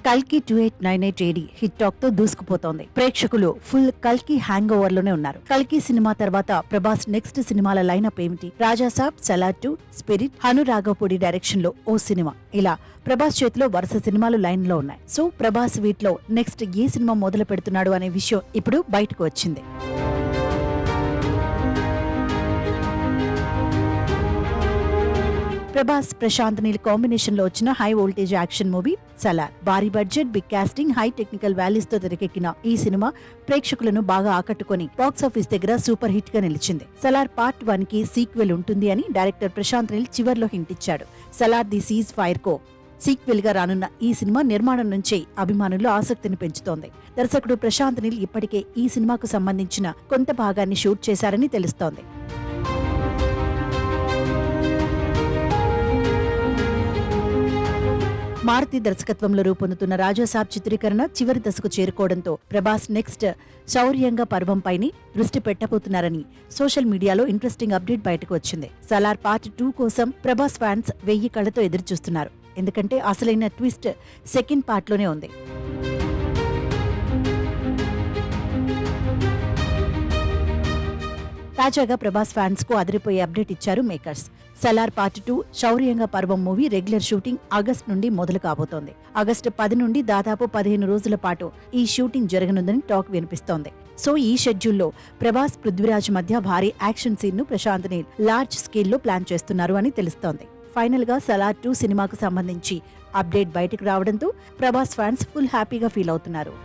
కల్కి 2898 AD hit talk తో దూసుకుపోతోంది. ప్రేక్షకులు ఫుల్ కల్కి హ్యాంగ్ ఓవర్ లోనే ఉన్నారు. కల్కి సినిమా తర్వాత ప్రభాస్ నెక్స్ట్ సినిమాల లైనప్ ఏమిటి? రాజాసాబ్, సలార్ 2, స్పిరిట్, హను రాఘవపూడి డైరెక్షన్ లో ఓ సినిమా, ఇలా ప్రభాస్ చేతిలో వరుస సినిమాలు లైన్ లో ఉన్నాయి. సో ప్రభాస్ వీటిలో నెక్స్ట్ ఏ సినిమా మొదలు పెడుతున్నాడు అనే విషయం ఇప్పుడు బయటకు వచ్చింది. ప్రభాస్, ప్రశాంత్ నీల్ కాంబినేషన్ లో వచ్చిన high voltage action movie Salaar. భారీ budget, big casting, high technical values తో తెరకెక్కిన ఈ సినిమా ప్రేక్షకులను బాగా ఆకట్టుకొని బాక్సాఫీస్ దగ్గర సూపర్ హిట్ గా నిలిచింది. సలార్ పార్ట్ 1 కి సీక్వెల్ ఉంటుంది అని డైరెక్టర్ ప్రశాంత్ నీల్ చివర్లో హింట్ ఇచ్చాడు. Salaar the cease fire co sequel గా రానున్న ఈ సినిమా నిర్మాణం నుంచే అభిమానుల్లో ఆసక్తిని పెంచుతోంది. దర్శకుడు ప్రశాంత్ నీల్ ఇప్పటికే ఈ సినిమాకు సంబంధించిన కొంత భాగాన్ని షూట్ చేశారని తెలుస్తోంది. మారుతి దర్శకత్వంలో రూపొందుతున్న రాజాసాబ్ చిత్రీకరణ చివరి దశకు చేరుకోవడంతో ప్రభాస్ నెక్స్ట్ శౌర్యంగా పర్వంపైనే దృష్టి పెట్టబోతున్నారని సోషల్ మీడియాలో ఇంట్రెస్టింగ్ అప్డేట్ బయటకు వచ్చింది. సలార్ పార్ట్ 2 కోసం ప్రభాస్ ఫ్యాన్స్ 1000 కళ్లతో ఎదురుచూస్తున్నారు. ఎందుకంటే అసలైన ట్విస్ట్ సెకండ్ పార్ట్ లోనే ఉంది. తాజాగా ప్రభాస్ ఫ్యాన్స్ కు అదిరిపోయే అప్డేట్ ఇచ్చారు మేకర్స్. సలార్ పార్ట్ 2 శౌర్యంగా పర్వం మూవీ రెగ్యులర్ షూటింగ్ ఆగస్టు నుండి మొదలు కాబోతోంది. ఆగస్టు 10 నుండి దాదాపు 15 రోజుల పాటు ఈ షూటింగ్ జరగనుందని టాక్ వినిపిస్తోంది. సో ఈ షెడ్యూల్లో ప్రభాస్, పృథ్వీరాజ్ మధ్య భారీ యాక్షన్ సీన్ ను ప్రశాంత్ నీల్ లార్జ్ స్కేల్లో ప్లాన్ చేస్తున్నారు అని తెలుస్తోంది. ఫైనల్ గా సలార్ 2 సినిమాకు సంబంధించి అప్డేట్ బయటకు రావడంతో ప్రభాస్ ఫ్యాన్స్ ఫుల్ హ్యాపీగా ఫీల్ అవుతున్నారు.